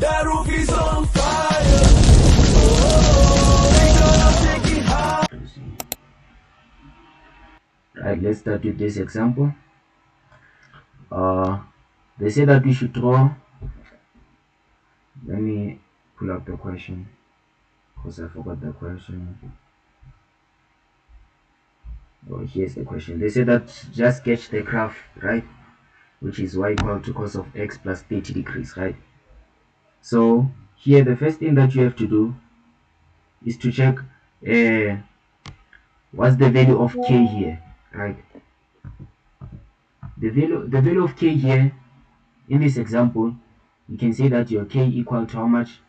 That roof is on fire. Oh, we gonna take it high. Right, let's start with this example. They say that we should draw. Let me pull up the question because I forgot the question. Oh, here's the question. They say that just sketch the graph, right? Which is y equal to cos of x plus 30 degrees, right? So here the first thing that you have to do is to check what's the value of k here, right? The value of k here in this example, you can say that your k equal to how much?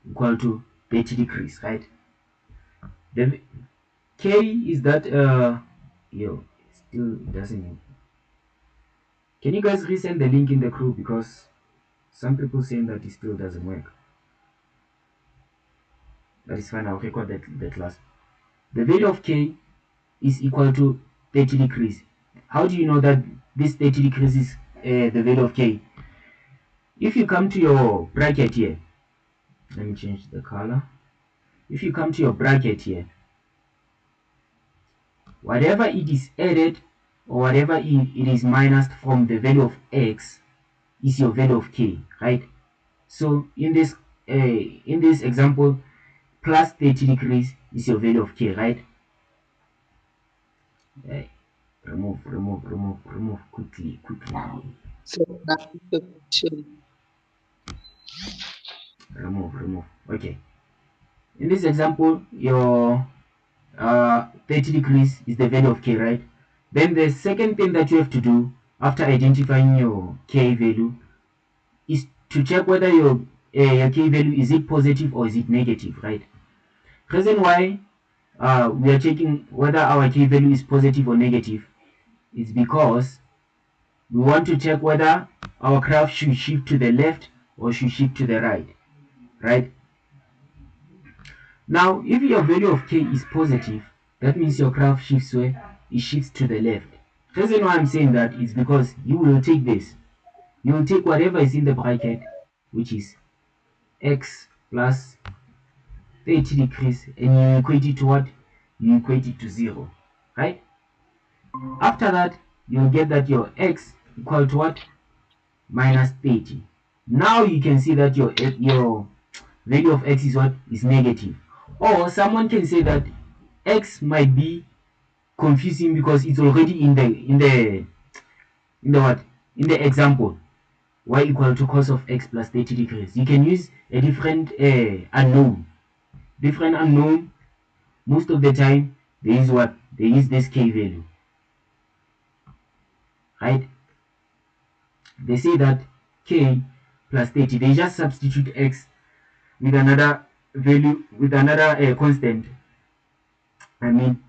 Equal to 30 degrees, right? The k is that still doesn't. Can you guys resend the link in the group because some people saying that it still doesn't work. That is fine. I'll record that last. The value of k is equal to 30 degrees. How do you know that this 30 degrees is the value of k? If you come to your bracket here, let me change the color. If you come to your bracket here, whatever it is added or whatever it is minused from the value of x is your value of k, right? So in this example, plus 30 degrees is your value of k, right? Remove quickly. So that's the question. Remove. Okay. In this example, your 30 degrees is the value of k, right? Then the second thing that you have to do after identifying your k value is to check whether your k value is it positive or is it negative, right? Reason why we are checking whether our k value is positive or negative is because we want to check whether our graph should shift to the left or should shift to the right? Now, if your value of k is positive, that means your graph shifts where? It shifts to the left. The reason why I'm saying that is because you will take this. You will take whatever is in the bracket, which is x plus 30 degrees, and you equate it to what? You equate it to 0, right? After that, you'll get that your x equal to what? Minus 30. Now you can see that your value of x is what? Is negative. Or someone can say that x might be confusing because it's already in the what? In the example. Y equal to cos of x plus 30 degrees. You can use a different unknown. Different unknown, most of the time, they use what? They use this k value. Right? They say that k plus 30, they just substitute x with another value, with another constant. I mean,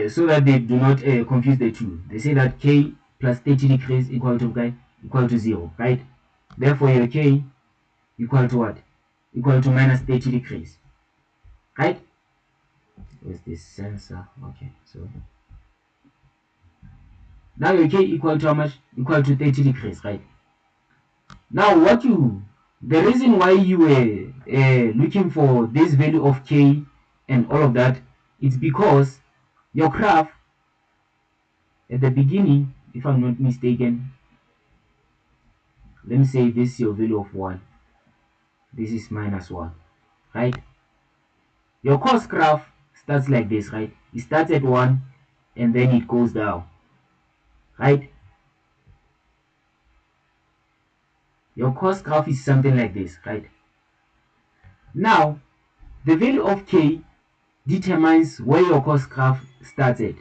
so that they do not confuse the two. They say that k plus 30 degrees equal to 0, right? Therefore, your k equal to what? Equal to minus 30 degrees, right? Where's this sensor? Okay, so now your k equal to how much? Equal to 30 degrees, right? Now, the reason why you were looking for this value of k and all of that, it's because your graph at the beginning, if I'm not mistaken, let me say this is your value of 1, this is minus 1, right? Your course graph starts like this, right? It starts at 1 and then it goes down, right? Your course graph is something like this, right? Now, the value of k determines where your course graph starts at.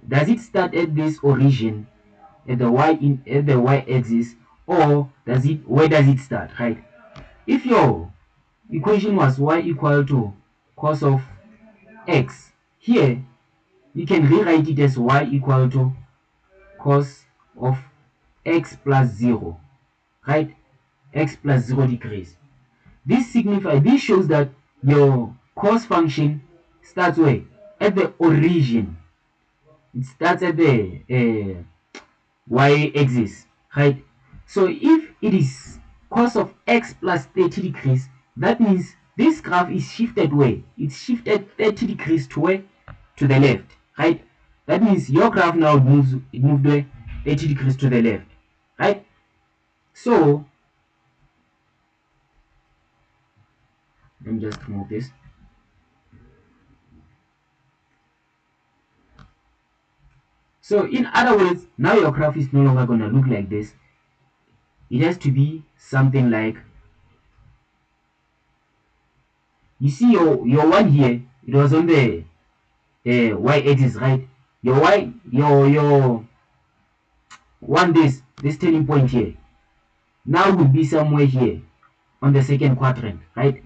Does it start at this origin at the y-axis, or where does it start, right? If your equation was y equal to cos of x, here you can rewrite it as y equal to cos of x plus 0, right? X plus 0 degrees. This shows that your cos function starts where? At the origin. It starts at the y-axis, right? So if it is cos of x plus 30 degrees, that means this graph is shifted where? It's shifted 30 degrees to where? To the left, right? That means your graph now moved where? 30 degrees to the left, right? So let me just remove this. So in other words, now your graph is no longer going to look like this. It has to be something like, you see your one here, it was on the y-axis, right? Your one, this turning point here now will be somewhere here on the second quadrant, right?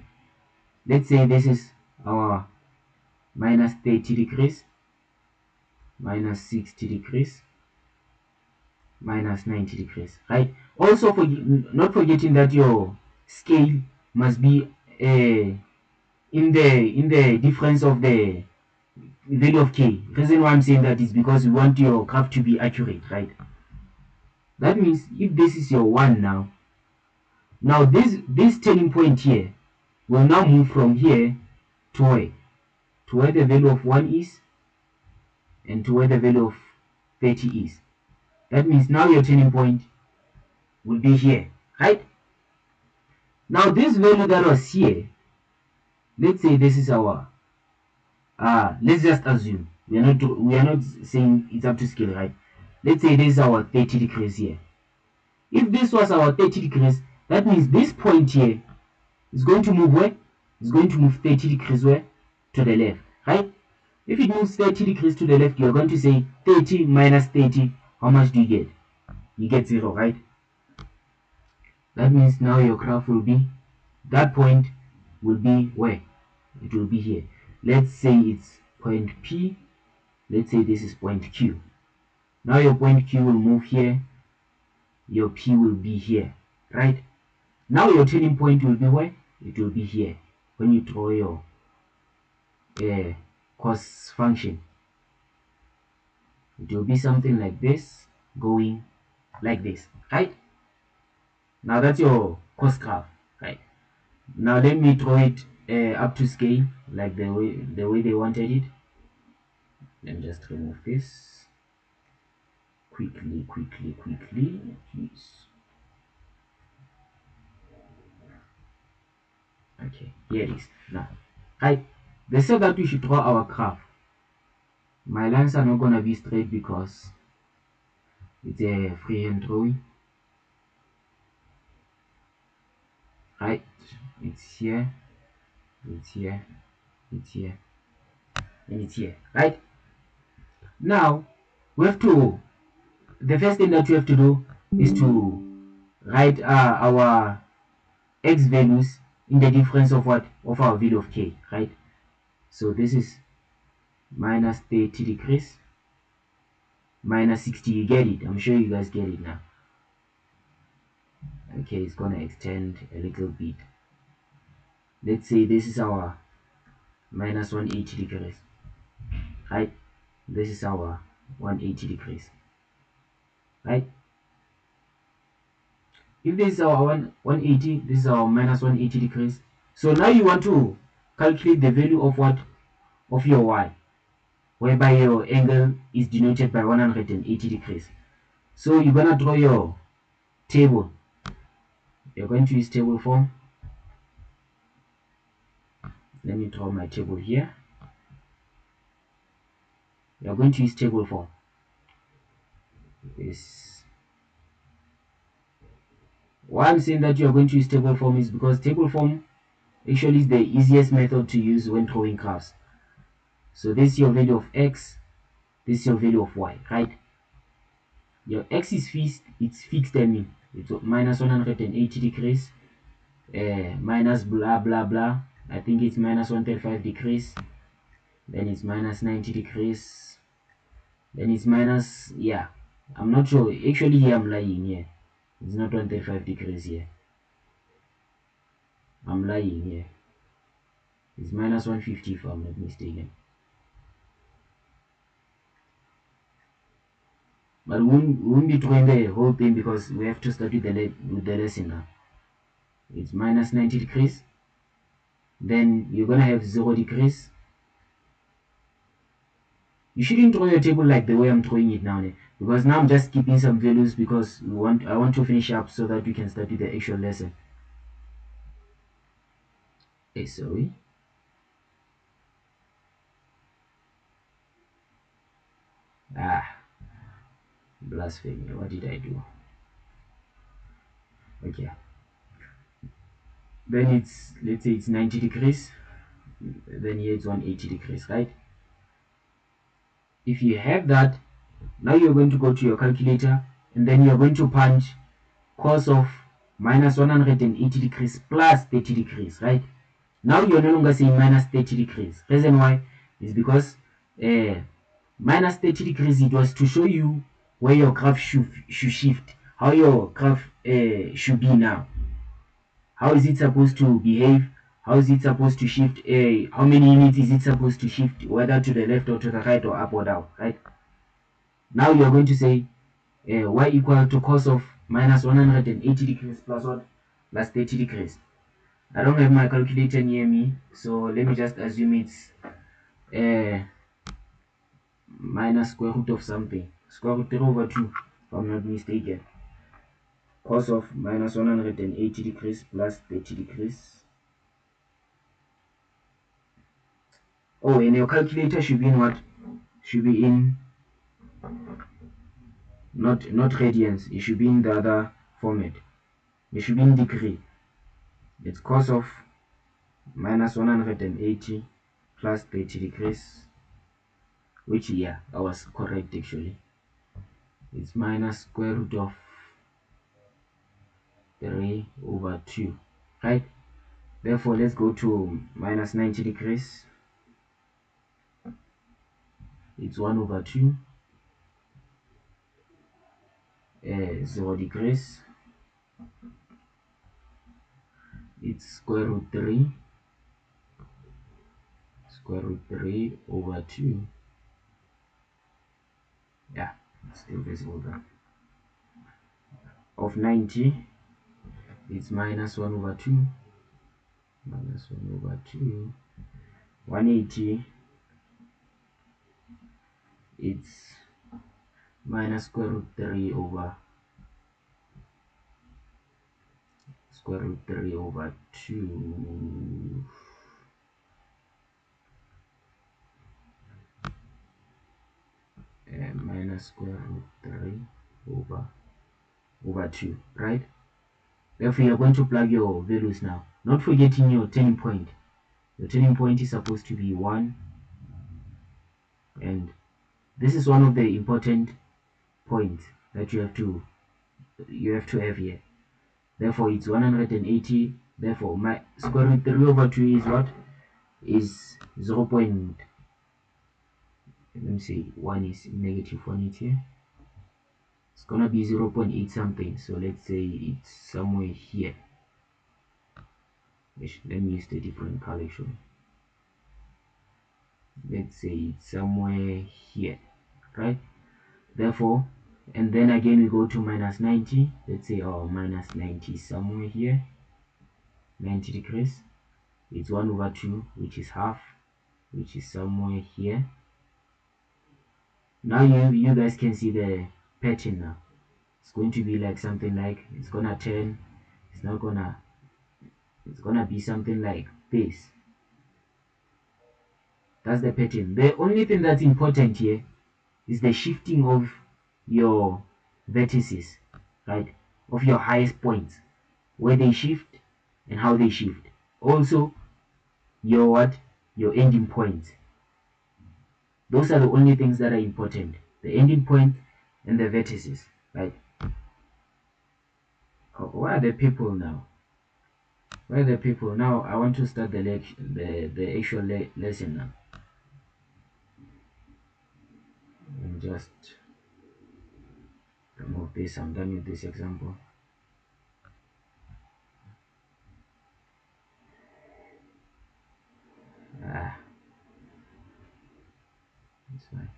Let's say this is our minus 30 degrees, minus 60 degrees, minus 90 degrees, right? Also, not forgetting that your scale must be in the difference of the value of k. Reason why I'm saying that is because we want your graph to be accurate, right? That means if this is your 1 now this turning point here will now move from here to where? To where the value of 1 is and to where the value of 30 is. That means now your turning point will be here, right? Now this value that was here, let's say this is our let's just assume we are not saying it's up to scale, right? Let's say this is our 30 degrees here. If this was our 30 degrees, that means this point here is going to move where? It's going to move 30 degrees where? To the left, right? If it moves 30 degrees to the left, you're going to say 30 minus 30. How much do you get? You get 0, right? That means now your graph will be, that point will be where? It will be here. Let's say it's point P. Let's say this is point Q. Now your point Q will move here. Your P will be here, right? Now your turning point will be where? It will be here when you draw your cos function. It will be something like this, going like this, right? Now that's your cos graph, right? Now let me draw it up to scale, like the way they wanted it. Let me just remove this quickly. Please. Okay, here it is. Now, right, they said that we should draw our graph. My lines are not gonna be straight because it's a freehand drawing. Right, it's here, it's here, it's here, and it's here. Right, now we have to, the first thing that we have to do is to write our x values in the difference of what? Of our value of k, right? So this is minus 30 degrees, minus 60. You get it? I'm sure you guys get it now. Okay, it's gonna extend a little bit. Let's say this is our minus 180 degrees, right? This is our 180 degrees, right? If this is our 180, this is our minus 180 degrees. So now you want to calculate the value of what? Of your y, whereby your angle is denoted by 180 degrees. So you're gonna draw your table. You're going to use table form. Let me draw my table here. You're going to use table form. This. Why I'm saying that you're going to use table form is because table form actually is the easiest method to use when drawing graphs. So this is your value of x, this is your value of y, right? Your x is fixed, it's fixed, I mean, it's minus 180 degrees, minus blah blah blah. I think it's minus 135 degrees, then it's minus 90 degrees, then it's minus, yeah, I'm not sure. Actually, here I'm lying here. It's not 135 degrees here. I'm lying here. It's minus 150 if I'm not mistaken. But we won't be doing the whole thing because we have to start with the lesson now. it's minus 90 degrees. Then you're gonna have 0 degrees. You shouldn't draw your table like the way I'm drawing it now, because now I'm just keeping some values because I want to finish up so that we can start with the actual lesson. Hey, sorry. Blasphemy. What did I do? Okay. Then let's say it's 90 degrees. Then here it's 180 degrees, right? If you have that, now you're going to go to your calculator and then you're going to punch cos of minus 180 degrees plus 30 degrees, right? Now you're no longer saying minus 30 degrees. Reason why is because minus 30 degrees, it was to show you where your graph should shift, how your graph should be now. How is it supposed to behave? How is it supposed to shift? How many units is it supposed to shift, whether to the left or to the right or up or down, right? Now you're going to say y equal to cos of minus 180 degrees plus what? Plus 30 degrees. I don't have my calculator near me, so let me just assume it's minus square root of something. Square root 3 over 2, if I'm not mistaken. Cos of minus 180 degrees plus 30 degrees. Oh, and your calculator should be in what? Should be in not radians. It should be in the other format. It should be in degree. It's cos of minus 180 plus 30 degrees, which, yeah, I was correct actually. It's minus square root of 3 over 2, right? Therefore, let's go to minus 90 degrees. It's 1 over 2, 0 degrees. It's square root 3 over 2. Yeah, it's still visible there. Of 90, it's minus 1 over 2, minus 1 over 2. 180, it's minus square root 3 over square root 3 over 2. Minus square root 3 over 2, right? Therefore, you're going to plug your values now. Not forgetting your turning point. Your turning point is supposed to be 1, and this is one of the important points that you have to have here. Therefore, it's 180. Therefore, my square root 3 over 2 is what? Is 0. Let me say 1 is negative 1 here. It's gonna be 0.8 something. So let's say it's somewhere here. Let me use the different color actually. Let's say it's somewhere here, right? Therefore, and then again we go to minus 90. Let's say minus 90 somewhere here, 90 degrees. It's 1 over 2, which is half, which is somewhere here. Now you guys can see the pattern now. It's going to be like something like, it's gonna turn, it's not gonna, it's gonna be something like this. That's the pattern. The only thing that's important here is the shifting of your vertices, right? Of your highest points, where they shift and how they shift. Also, your what? Your ending points. Those are the only things that are important. The ending point and the vertices, right? Where are the people now? Where are the people now? I want to start the the actual lesson now. And just remove this. I'm done with this example. That's fine.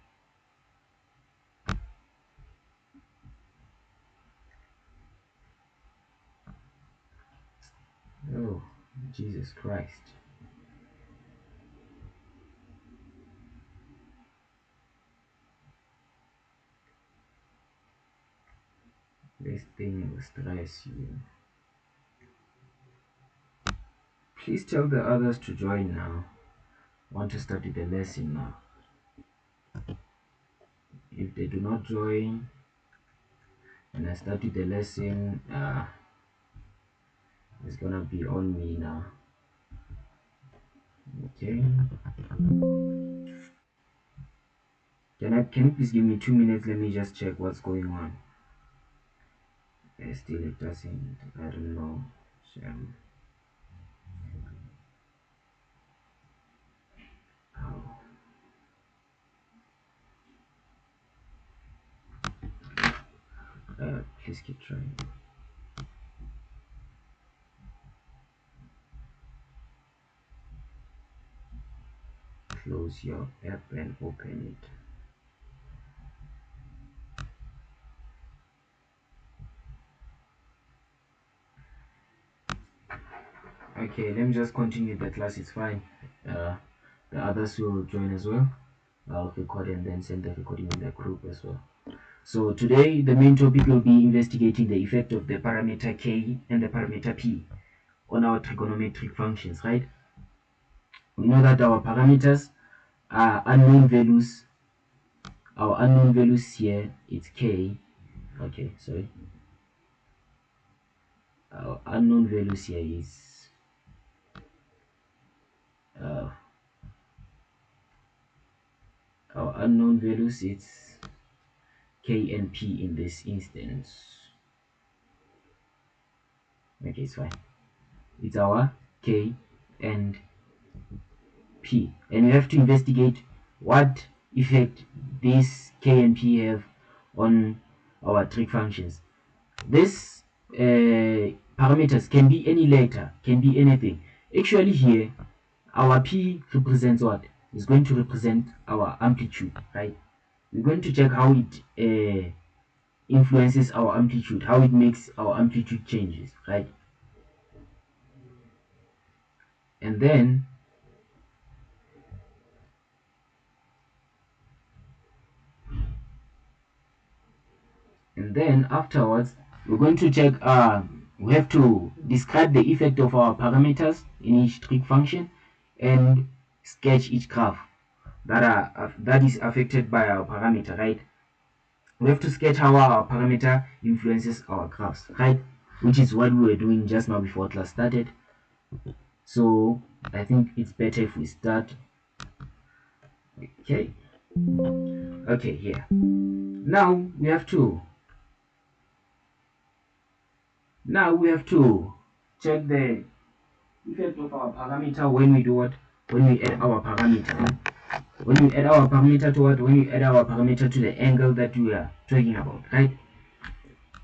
Jesus Christ. This thing will stress you. Please tell the others to join now. I want to start with the lesson now. If they do not join and I start with the lesson, it's gonna be on me now. Okay. Can you please give me 2 minutes? Let me just check what's going on. Still it doesn't. I don't know. So, oh. Please keep trying. Close your app and open it. Okay, let me just continue the class. It's fine. The others will join as well. I'll record and then send the recording in the group as well. So today the main topic will be investigating the effect of the parameter k and the parameter p on our trigonometric functions, right? We know that our parameters are unknown values. Our unknown values here, it's k. Okay, sorry. Our unknown values here is our unknown values, it's k and p in this instance. Okay, it's fine. It's our k and p, and we have to investigate what effect these k and p have on our trig functions. These parameters can be any letter, can be anything. Actually here, our p represents what? Is going to represent our amplitude, right? We're going to check how it influences our amplitude, how it makes our amplitude changes, right? And then afterwards we're going to check, we have to describe the effect of our parameters in each trig function and sketch each graph that is affected by our parameter, right? We have to sketch how our parameter influences our graphs, right? Which is what we were doing just now before class started. So I think it's better if we start. Okay, here. Now we have to check the effect of our parameter when we do what? When we add our parameter. When we add our parameter to what? When we add our parameter to the angle that we are talking about, right?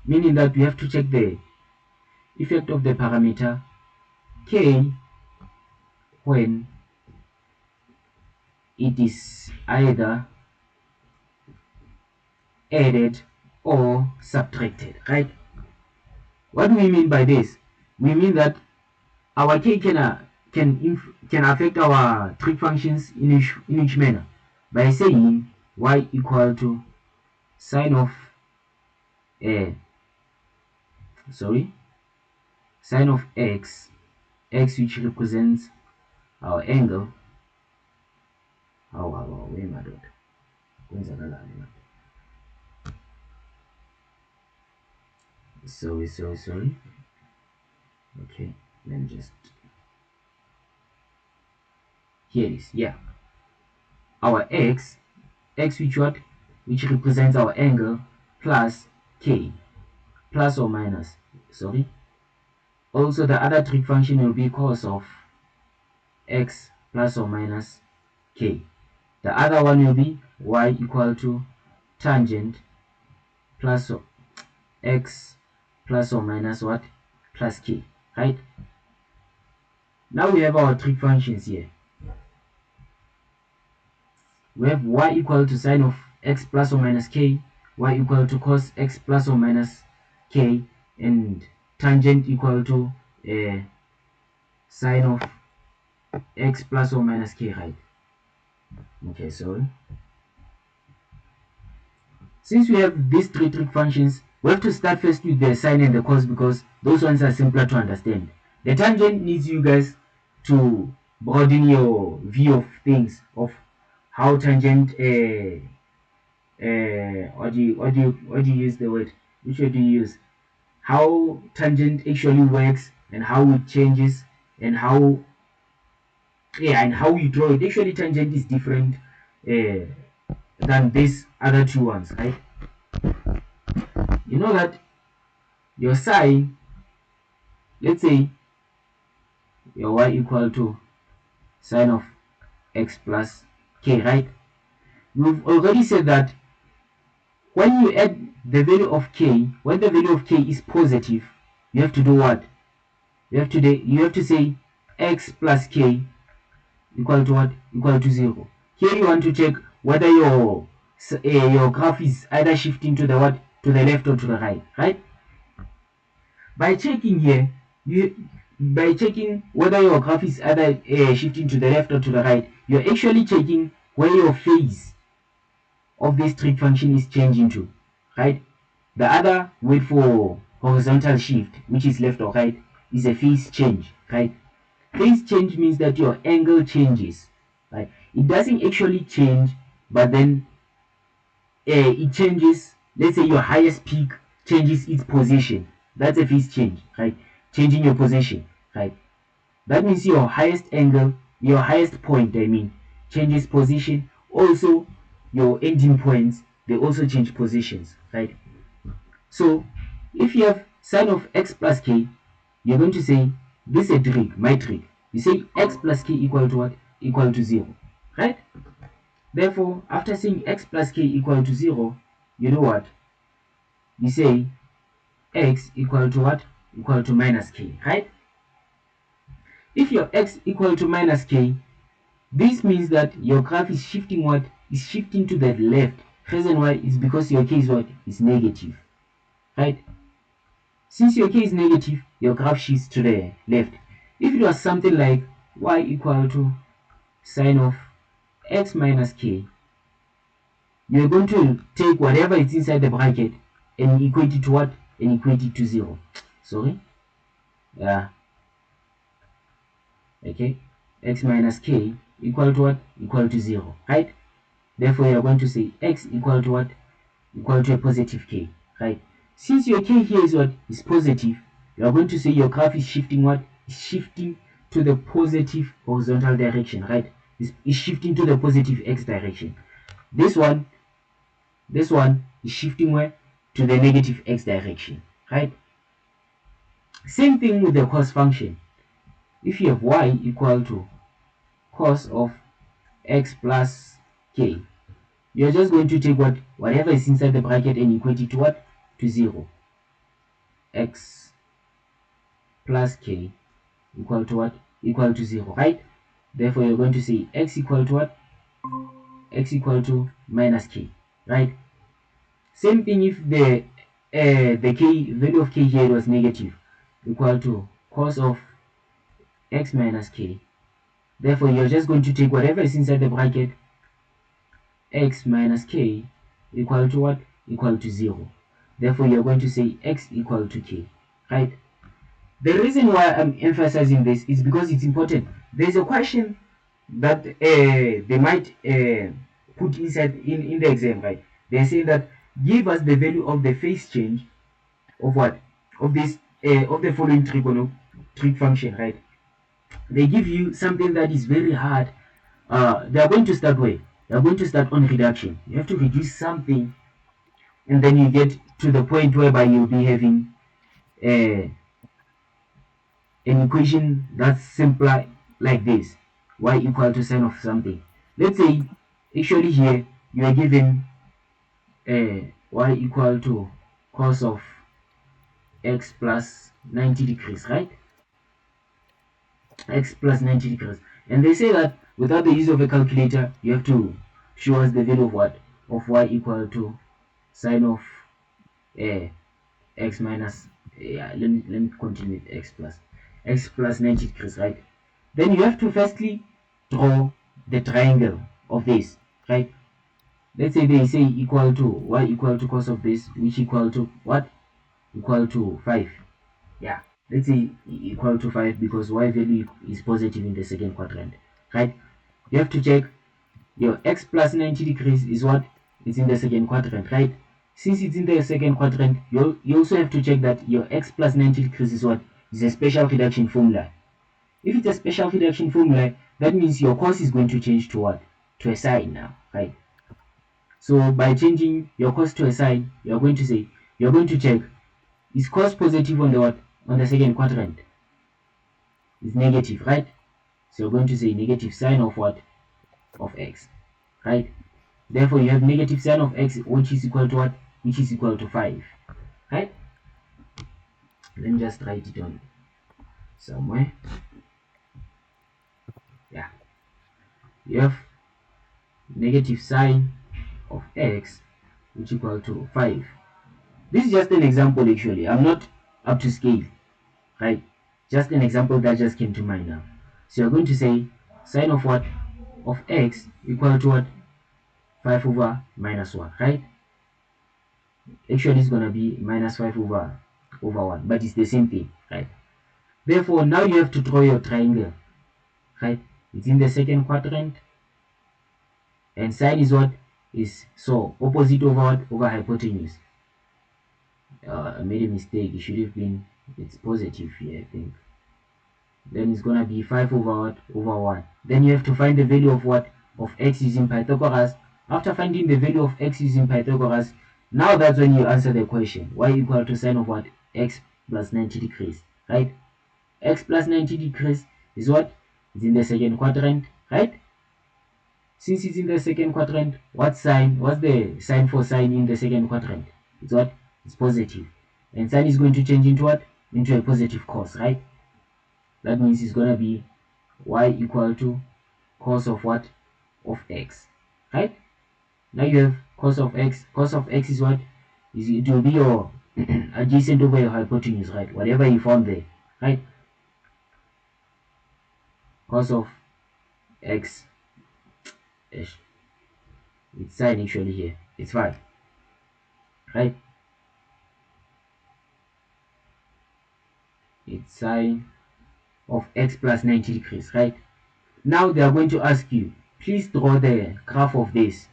Meaning that we have to check the effect of the parameter k when it is either added or subtracted, right? What do we mean by this? We mean that our k can affect our trig functions in each manner by saying y equal to sine of sine of x which represents our angle. Sorry. Okay, let me just, here it is. Yeah, our x which represents our angle, plus k, plus or minus, also the other trig function will be cos of x plus or minus k. The other one will be y equal to tangent plus x plus or minus what? Plus k, right? Now we have our trig functions here. We have y equal to sine of x plus or minus k, y equal to cos x plus or minus k, and tangent equal to sine of x plus or minus k, right? Okay, sorry. Since we have these three trig functions, we have to start first with the sine and the cos because those ones are simpler to understand. The tangent needs you guys to broaden your view of things, of how tangent what do you use the word? Which word do you use? How tangent actually works and how it changes and how you draw it. Actually, tangent is different uh, than these other two ones, right? You know that your sine, let's say your y equal to sine of x plus k, right? We've already said that when you add the value of k, when the value of k is positive, you have to do what? You have to say x plus k equal to what? Equal to 0. Here you want to check whether your graph is either shifting to the what? To the left or to the right, right? By checking here, by checking whether your graph is either shifting to the left or to the right, you're actually checking where your phase of this trig function is changing to, right? The other word for horizontal shift, which is left or right, is a phase change, right? Phase change means that your angle changes, right? It doesn't actually change, but then it changes. Let's say your highest peak changes its position. That's a phase change, right? Changing your position, right? That means your highest angle, your highest point, I mean, changes position. Also, your ending points, they also change positions, right? So, if you have sine of x plus k, you're going to say, this is a trig, my trig. You say x plus k equal to what? Equal to 0, right? Therefore, after saying x plus k equal to 0, you know what? You say x equal to what? Equal to minus k, right? If your x equal to minus k, this means that your graph is shifting what? Is shifting to the left. Reason why is because your k is what? Is negative, right? Since your k is negative, your graph shifts to the left. If it was something like y equal to sine of x minus k, you're going to take whatever is inside the bracket and equate it to what? And equate it to 0. Sorry? Yeah. Okay. X minus k equal to what? Equal to 0. Right? Therefore, you're going to say x equal to what? Equal to a positive k. Right? Since your k here is what? Is positive, you're going to say your graph is shifting what? Is shifting to the positive horizontal direction. Right? Is shifting to the positive x direction. This one is shifting where? To the negative x direction, right? Same thing with the cos function. If you have y equal to cos of x plus k, you're just going to take whatever is inside the bracket and equate it to what? To 0. X plus k equal to what? Equal to 0, right? Therefore, you're going to say x equal to what? X equal to minus k, right? Same thing if the k value of k here was negative, equal to cos of x minus k. Therefore, you're just going to take whatever is inside the bracket, x minus k equal to what? Equal to 0. Therefore, you're going to say x equal to k, right? The reason why I'm emphasizing this is because it's important. There's a question that they might put inside in the exam, right? They say that give us the value of the phase change of what? Of this of the following trig function, right? They give you something that is very hard. They are going to start where? They are going to start on reduction. You have to reduce something, and then you get to the point whereby you'll be having an equation that's simpler like this: y equal to sine of something. Let's say, actually here you are given y equal to cos of x plus 90 degrees, right? X plus 90 degrees. And they say that without the use of a calculator, you have to show us the value of what? Of y equal to sine of uh, x minus, let me continue with x plus. x plus 90 degrees, right? Then you have to firstly draw the triangle of this, right? Let's say they say equal to y equal to cos of this, which equal to what? Equal to 5. Yeah, let's say equal to 5 because y value is positive in the second quadrant, right? You have to check your x plus 90 degrees is what? It's in the second quadrant, right? Since it's in the second quadrant, you also have to check that your x plus 90 degrees is what? Is a special reduction formula. If it's a special reduction formula, that means your cos is going to change to what? To a sine now, right? So by changing your cos to a sine, you're going to check, is cos positive on the what? On the second quadrant? It's negative, right? So you're going to say negative sine of what? Of x, right? Therefore, you have negative sine of x, which is equal to what? Which is equal to 5, right? Let me just write it on somewhere. Yeah, you have negative sine of x, which equal to 5. This is just an example, actually. I'm not up to scale, right? Just an example that just came to mind now. So you're going to say sine of what? Of x equal to what? 5 over minus 1, right? Actually, it's going to be minus 5 over 1, but it's the same thing, right? Therefore, now you have to draw your triangle, right? It's in the second quadrant, and sine is what? Is so opposite over what? Over hypotenuse. I made a mistake. It should have been, it's positive here, I think. Then it's gonna be 5 over what? Over 1. Then you have to find the value of what? Of x using Pythagoras. After finding the value of x using Pythagoras, now that's when you answer the question. Y equal to sine of what? X plus 90 degrees, right? X plus 90 degrees is what? It's in the second quadrant, right? Since it's in the second quadrant, what's the sign for sine in the second quadrant? It's what? It's positive. And sine is going to change into what? Into a positive cos, right? That means it's going to be y equal to cos of what? Of x, right? Now you have cos of x. Cos of x is what? It will be your adjacent over your hypotenuse, right? Whatever you found there, right? Cos of x. It's sine actually here. It's fine, right? It's sine of x plus 90 degrees, right? Now they are going to ask you, please draw the graph of this,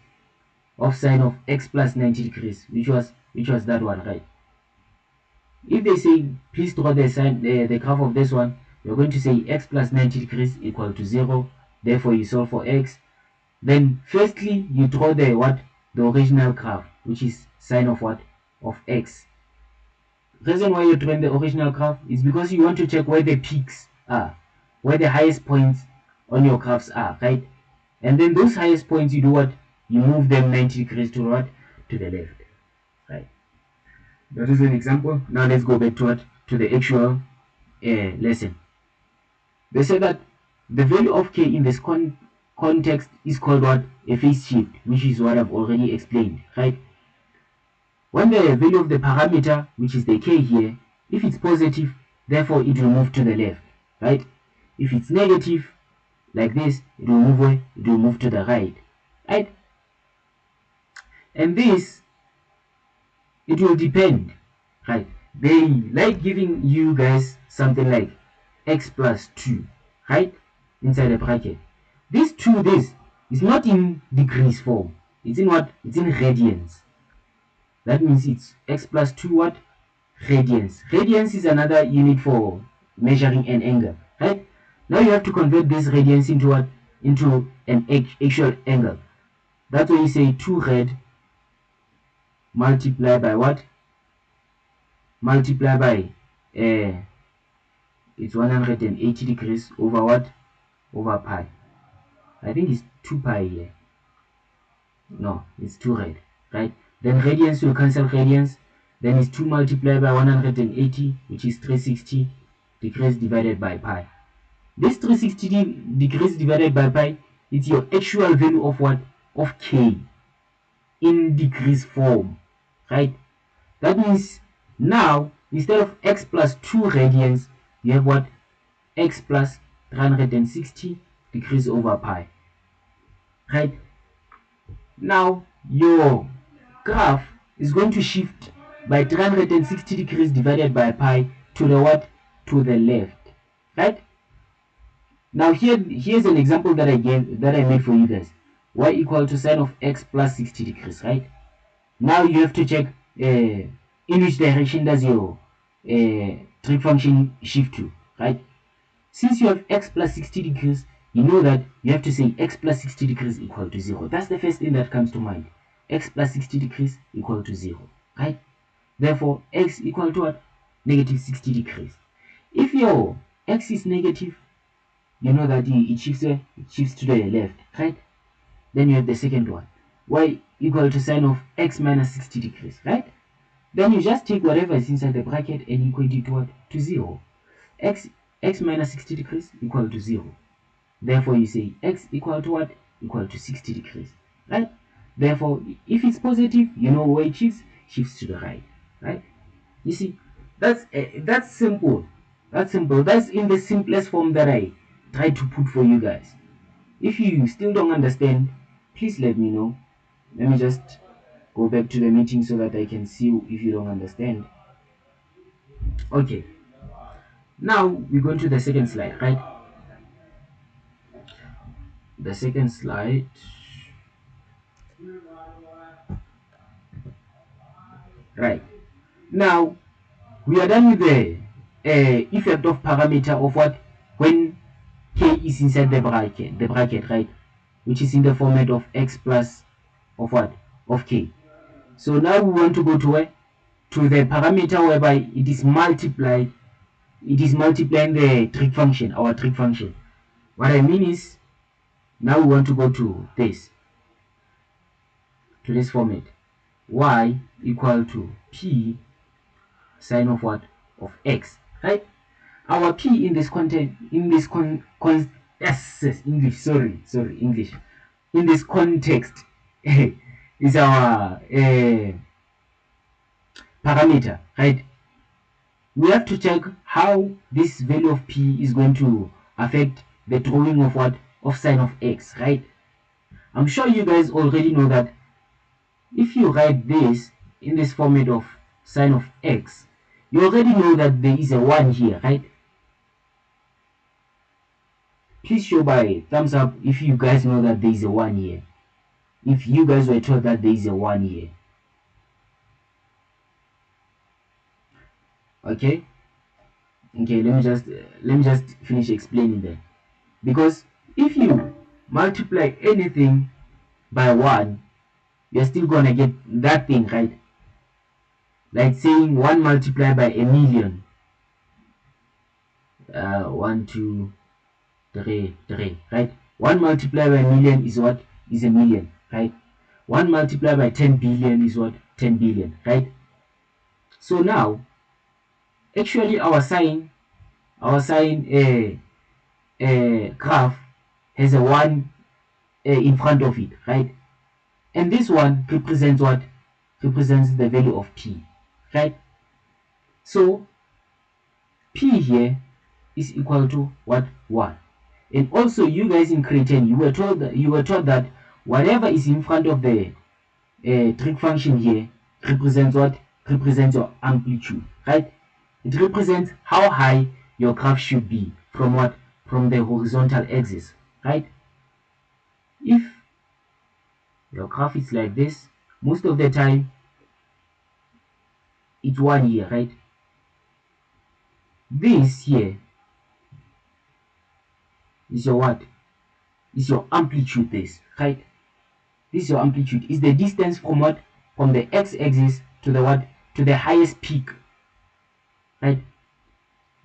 of sine of x plus 90 degrees, which was that one, right? If they say, please draw the graph of this one, you're going to say x plus 90 degrees equal to 0. Therefore, you solve for x. Then, firstly, you draw the what? The original graph, which is sine of what? Of x. The reason why you're drawing the original graph is because you want to check where the peaks are, where the highest points on your graphs are, right? And then those highest points, you do what? You move them 90 degrees to what? To the left, right? That is an example. Now let's go back to what? To the actual lesson. They say that the value of k in this context is called what? A phase shift, which is what I've already explained, right? When the value of the parameter, which is the k here, if it's positive, therefore it will move to the left, right? If it's negative, like this, it will move where? It will move to the right, right? And this, it will depend, right? They like giving you guys something like x plus 2, right? Inside the bracket. This is not in degrees form. It's in what? It's in radians. That means it's x plus 2 what? Radians. Radians is another unit for measuring an angle, right? Now you have to convert this radians into what? Into an actual angle. That's why you say 2 rad multiply by what? Multiply by it's 180 degrees over what? Over pi. I think it's 2 pi here. No, it's 2 rad, right? Then radians will cancel radians. Then it's 2 multiplied by 180, which is 360 degrees divided by pi. This 360 degrees divided by pi is your actual value of what? Of k in degrees form, right? That means now, instead of x plus 2 radians, you have what? x plus 360 degrees over pi, right? Now your graph is going to shift by 360 degrees divided by pi to the what? To the left, right? Now here's an example that I made for you guys. Y equal to sine of x plus 60 degrees, right? Now you have to check in which direction does your trig function shift to, right? Since you have x plus 60 degrees, you know that you have to say x plus 60 degrees equal to 0. That's the first thing that comes to mind. X plus 60 degrees equal to 0, right? Therefore, x equal to what? Negative 60 degrees. If your x is negative, you know that it shifts to the left, right? Then you have the second one. Y equal to sine of x minus 60 degrees, right? Then you just take whatever is inside the bracket and equate it to what? To 0. X minus 60 degrees equal to 0. Therefore, you say x equal to what? Equal to 60 degrees, right? Therefore, if it's positive, you know where it shifts to the right, right? You see, that's simple. That's simple. That's in the simplest form that I tried to put for you guys. If you still don't understand, please let me know. Let me just go back to the meeting so that I can see if you don't understand. Okay. Now we go to the second slide, right? The second slide. Right. Now we are done with the effect of parameter of what? When k is inside the bracket, right? Which is in the format of x plus of what? Of k. So now we want to go to where? To the parameter whereby it is multiplying the trig function, our trig function. What I mean is, now we want to go to this format. Y equal to p sine of what? Of x, right? Our p in this content, in this English, sorry, English. In this context, is our parameter, right? We have to check how this value of p is going to affect the drawing of what? Of sine of x, right? I'm sure you guys already know that if you write this in this format of sine of x, you already know that there is a 1 here, right? Please show by thumbs up if you guys know that there is a 1 here. If you guys were told that there is a 1 here. Okay? Okay, let me just finish explaining that. Because if you multiply anything by 1, you're still gonna get that thing, right? Like saying 1 multiplied by a million. 1, 2, 3, right? 1 multiplied by a million is what? Is a million, right? 1 multiplied by 10 billion is what? 10 billion, right? So now, actually our sign graph has a 1 in front of it, right? And this one represents what? Represents the value of p, right? So p here is equal to what? 1. And also you guys in Cretan, you were told that whatever is in front of the trig function here represents what? Represents your amplitude, right? It represents how high your graph should be from what? From the horizontal axis, right? If your graph is like this, most of the time it's 1 here, right? This here is your what? Is your amplitude, this, right? This is your amplitude. Is the distance from what? From the x-axis to the what? To the highest peak, right?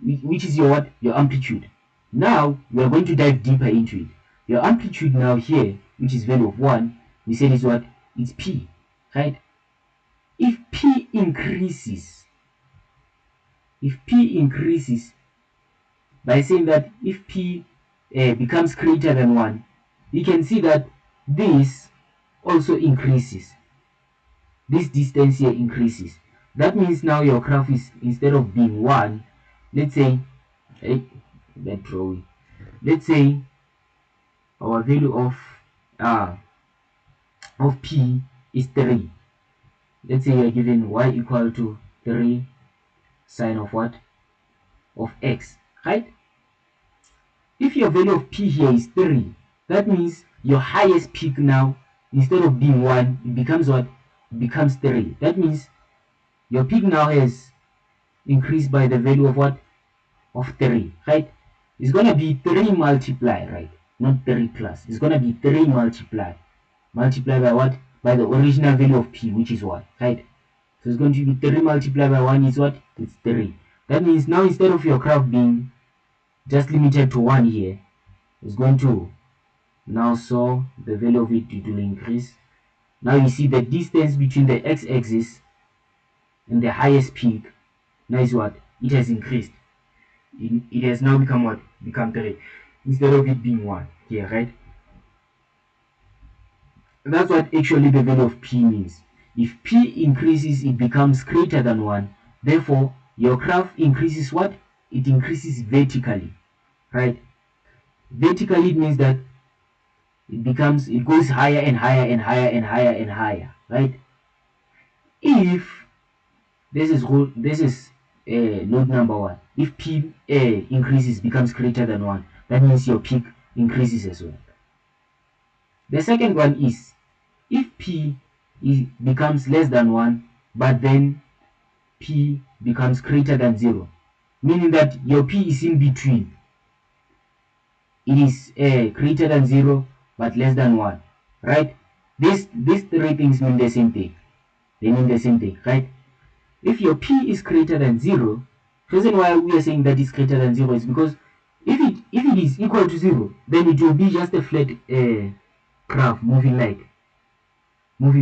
Which is your what? Your amplitude. Now we are going to dive deeper into it. Your amplitude now here, which is value of 1, we said is what? It's p, right? If p increases, by saying that if p becomes greater than 1, you can see that this also increases. This distance here increases. That means now your graph is, instead of being 1, let's say that drawing. Let's say our value of p is 3. Let's say we are given y equal to 3 sine of what? Of x, right? If your value of p here is 3, that means your highest peak now, instead of being 1, it becomes what? It becomes 3. That means your peak now has increased by the value of what? Of 3, right? It's going to be 3 multiply, right? Not 3 plus. It's going to be 3 multiply. Multiply by what? By the original value of p, which is 1, right? So it's going to be 3 multiplied by 1 is what? It's 3. That means now instead of your graph being just limited to 1 here, it's going to now saw the value of it will increase. Now you see the distance between the x-axis and the highest peak. Now is what? It has increased. It has now become what? Become 3. Instead of it being 1 here, right? That's what actually the value of p means. If p increases, it becomes greater than 1. Therefore, your graph increases what? It increases vertically, right? Vertically, it means that it goes higher and higher and higher and higher and higher, right? If this is node number 1, if p increases, becomes greater than 1, that means your peak increases as well. The second one is if p becomes less than 1, but then p becomes greater than 0, meaning that your p is in between. It is greater than 0 but less than 1, right? These three things mean the same thing. They mean the same thing, right? If your p is greater than 0, the reason why we are saying that it's greater than 0 is because if it is equal to 0, then it will be just a flat graph moving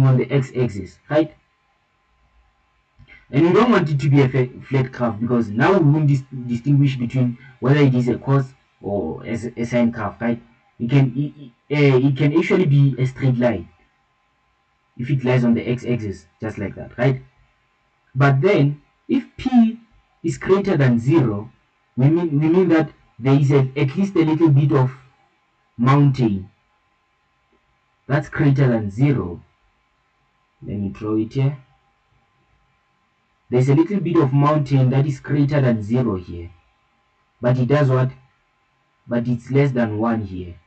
on the x-axis, right? And we don't want it to be a flat graph because now we won't distinguish between whether it is a cos or a sine graph, right? It can actually be a straight line if it lies on the x-axis, just like that, right? But then if p is greater than 0, we mean that there is at least a little bit of mountain that's greater than 0. Let me draw it here. There's a little bit of mountain that is greater than 0 here, but it does what? But it's less than 1 here.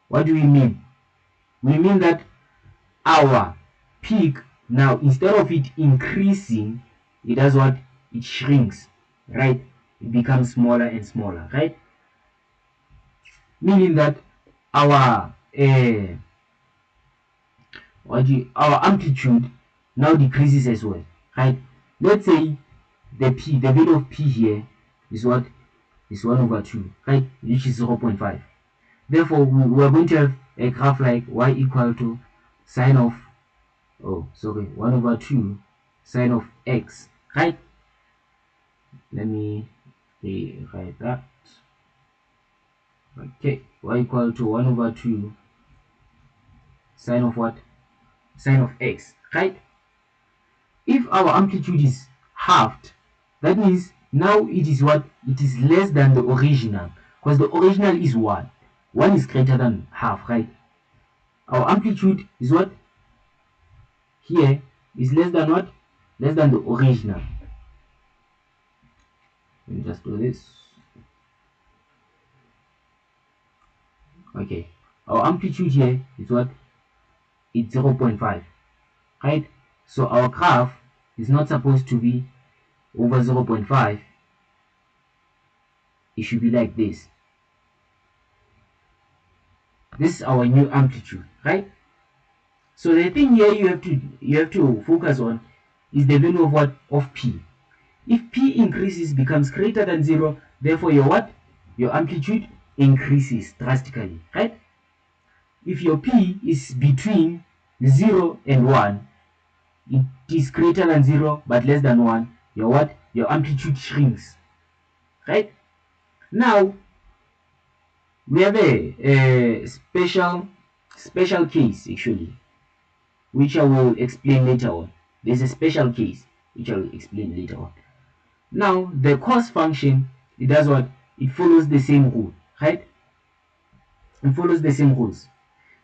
What do we mean? We mean that our peak now, instead of it increasing, it does what? It shrinks, right? It becomes smaller and smaller, right? Meaning that our our amplitude now decreases as well, right? Let's say the value of p here is what? Is 1 over 2, right? Which is 0.5. Therefore, we are going to have a graph like y equal to sine of 1 over 2 sine of x, right? Let me rewrite that. Okay, y equal to 1 over 2 sine of what? Sine of x, right? If our amplitude is halved, that means now it is what? It is less than the original, because the original is 1. 1 is greater than half, right? Our amplitude is what? Here is less than what? Less than the original. Let me just do this. Okay, our amplitude here is what? It's 0.5, right? So our graph is not supposed to be over 0.5. It should be like this. This is our new amplitude, right? So the thing here you have to focus on is the value of what? Of p. If p increases, becomes greater than 0, therefore your what? Your amplitude increases drastically, right? If your p is between 0 and 1, it is greater than 0 but less than 1, your what? Your amplitude shrinks, right? Now we have a special case actually, which I will explain later on. There's a special case which I will explain later on. Now the cos function, it does what? It follows the same rule, right? It follows the same rules.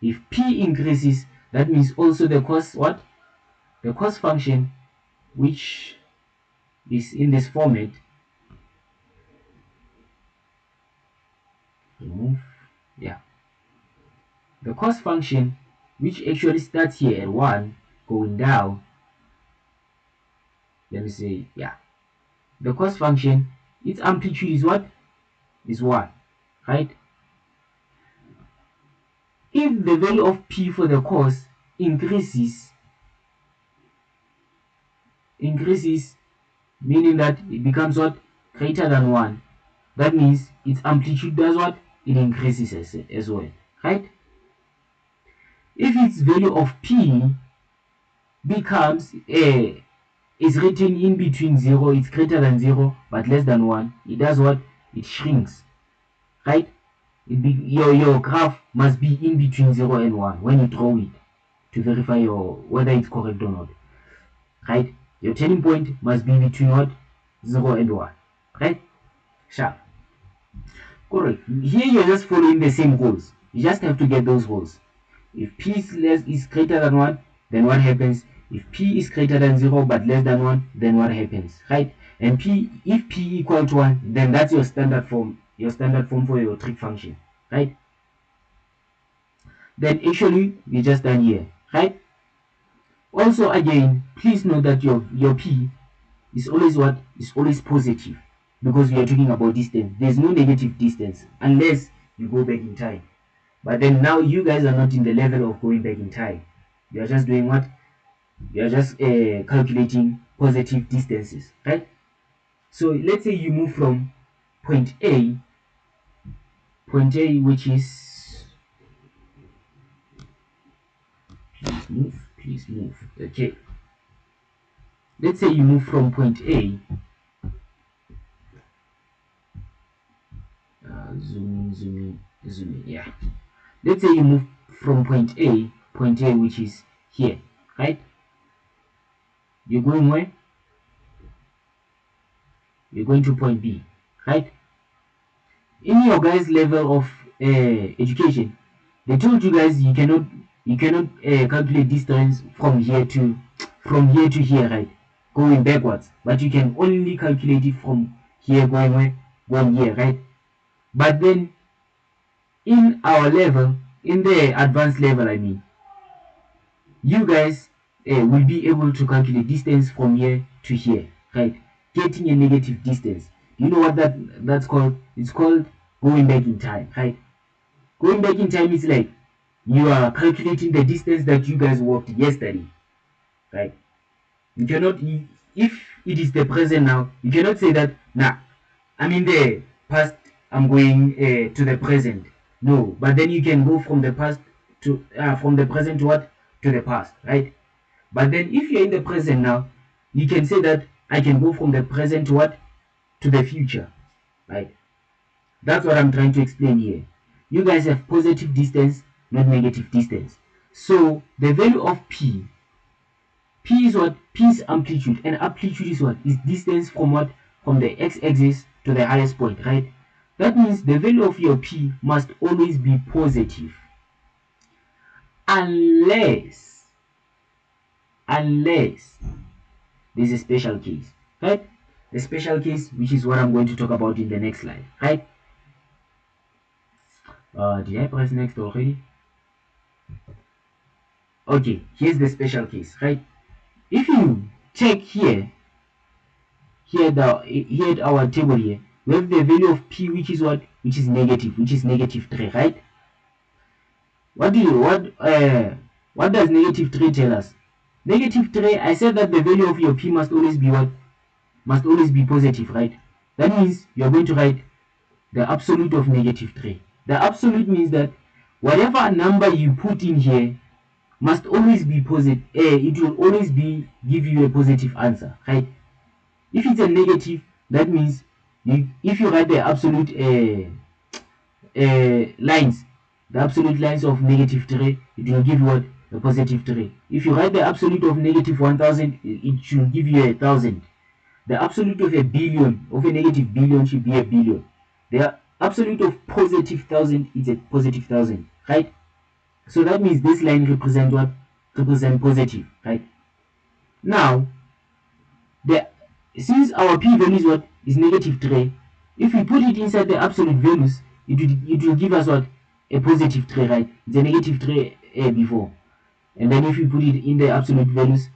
If p increases, that means also the cos what? The cos function, which is in this format, remove, yeah, the cos function, which actually starts here at 1 going down, let me say, yeah, the cos function, its amplitude is what? Is 1, right? If the value of p for the cos increases, meaning that it becomes what? Greater than 1, that means its amplitude does what? It increases as well, right? If its value of p becomes is written in between 0, it's greater than 0 but less than 1, it does what? It shrinks, right? Your graph must be in between 0 and 1 when you draw it to verify whether it's correct or not, right? Your turning point must be between what? 0 and 1, right? Sharp. Correct. Here you're just following the same rules. You just have to get those rules. If p is greater than 1, then what happens? If p is greater than 0 but less than 1, then what happens, right? And if p equal to 1, then that's your standard form for your trig function, right? Then actually we just done here, right? Also again, please note that your p is always what? Is always positive, because we are talking about distance. There's no negative distance unless you go back in time. But then now you guys are not in the level of going back in time. You are just doing what? You are just calculating positive distances, right? So let's say you move from point A, which is, please move, okay. Let's say you move from point A, zoom in, yeah. Let's say you move from point A, which is here, right? You're going where? You're going to point B, right? In your guys' level of education, they told you guys you cannot calculate distance from here to here, right? Going backwards, but you can only calculate it from here going where? Going here, right? But then in our level, in the advanced level, I mean, you guys will be able to calculate distance from here to here, right? Getting a negative distance. You know what that's called? It's called going back in time, right? Going back in time is like you are calculating the distance that you guys walked yesterday, right? You cannot, if it is the present now, you cannot say that, nah, I'm in the past, I'm going to the present. No, but then you can go from the past to, from the present to what? To the past, right? But then if you're in the present now, you can say that I can go from the present to what? To the future, right? That's what I'm trying to explain here. You guys have positive distance, not negative distance. So the value of p is what? P is amplitude, and amplitude is what? Is distance from what? From the x-axis to the highest point, right? That means the value of your p must always be positive, unless there's a special case, right? The special case, which is what I'm going to talk about in the next slide, right? Did I press next already? Okay, here's the special case, right? If you check here at our table here, we have the value of p, which is what? Which is negative 3, right? What does negative 3 tell us? Negative 3, I said that the value of your p must always be what? Must always be positive, right? That means you're going to write the absolute of negative 3. The absolute means that whatever number you put in here must always be positive. It will always give you a positive answer, right? If it's a negative, that means if you write the absolute lines, the absolute lines of negative 3, it will give you what? A positive 3. If you write the absolute of negative 1000, it should give you 1000. The absolute of a billion, of a negative billion, should be a billion. The absolute of positive thousand is a positive thousand, right? So that means this line represents what? Represent positive, right? Now, the since our p-value is what? Is negative 3. If we put it inside the absolute values, it will give us what? A positive 3, right? It's a negative 3 before. And then if we put it in the absolute values,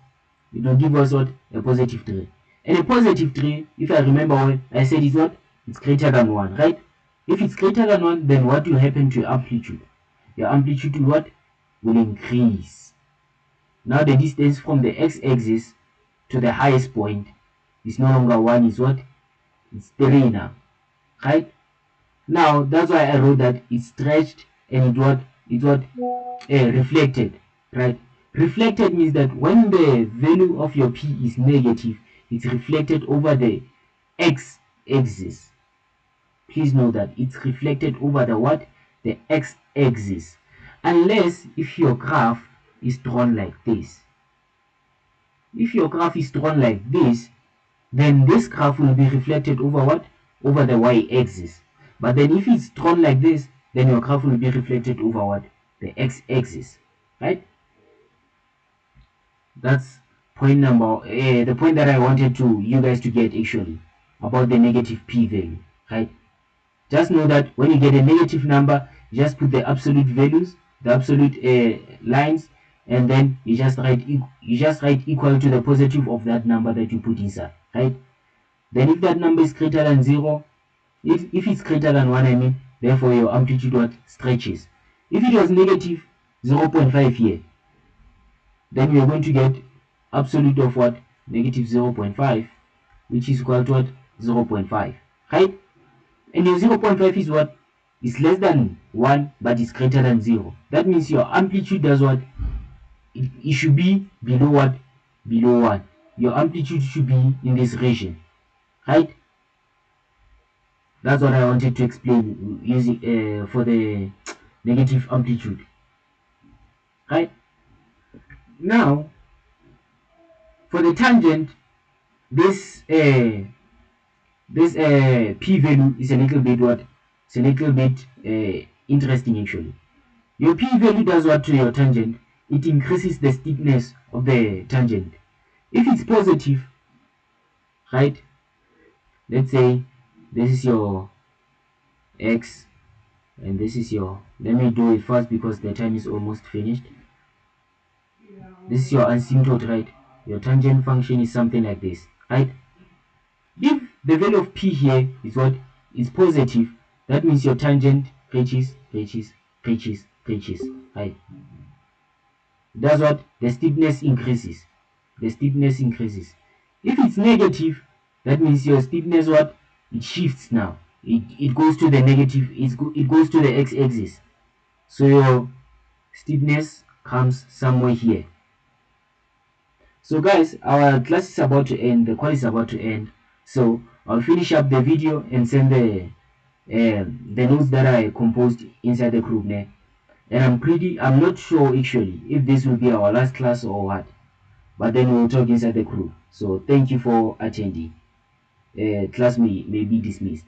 it will give us what? A positive 3. And a positive 3, if I remember well, I said is what? It's greater than 1, right? If it's greater than 1, then what will happen to your amplitude? Your amplitude will what? Will increase. Now the distance from the x-axis to the highest point is no longer 1, is what? It's 3 now, right? Now that's why I wrote that it's stretched and it what reflected, right? Reflected means that when the value of your p is negative, it's reflected over the x-axis. Please know that it's reflected over the what? The x-axis. Unless if your graph is drawn like this. If your graph is drawn like this, then this graph will be reflected over what? Over the y-axis. But then if it's drawn like this, then your graph will be reflected over what? The x-axis, right? That's point number, the point that I wanted you guys to get actually, about the negative p-value, right? Just know that when you get a negative number, you just put the absolute values, the absolute lines, and then you just write equal to the positive of that number that you put inside, right? Then if that number is greater than 0, if it's greater than 1, I mean, therefore your amplitude what? Stretches. If it was negative 0.5 here, then we are going to get absolute of what? Negative 0.5, which is equal to what? 0.5, right? And your 0.5 is what? Is less than 1, but is greater than 0. That means your amplitude does what? It should be below what? Below 1. Your amplitude should be in this region, right? That's what I wanted to explain using for the negative amplitude, right? Now, for the tangent, this p-value is a little bit what? It's a little bit interesting actually. Your p-value does what to your tangent? It increases the steepness of the tangent. If it's positive, right? Let's say this is your x and this is your, let me do it fast because the time is almost finished. This is your asymptote, right? Your tangent function is something like this, right? If the value of p here is what? Is positive, that means your tangent reaches, right? That's what? The steepness increases. The steepness increases. If it's negative, that means your steepness what? It shifts now. It goes to the negative, it goes to the x-axis. So your steepness comes somewhere here. So guys, our class is about to end, the call is about to end. So I'll finish up the video and send the notes that I composed inside the group now. And I'm not sure actually if this will be our last class or what. But then we'll talk inside the group. So thank you for attending. Class may be dismissed.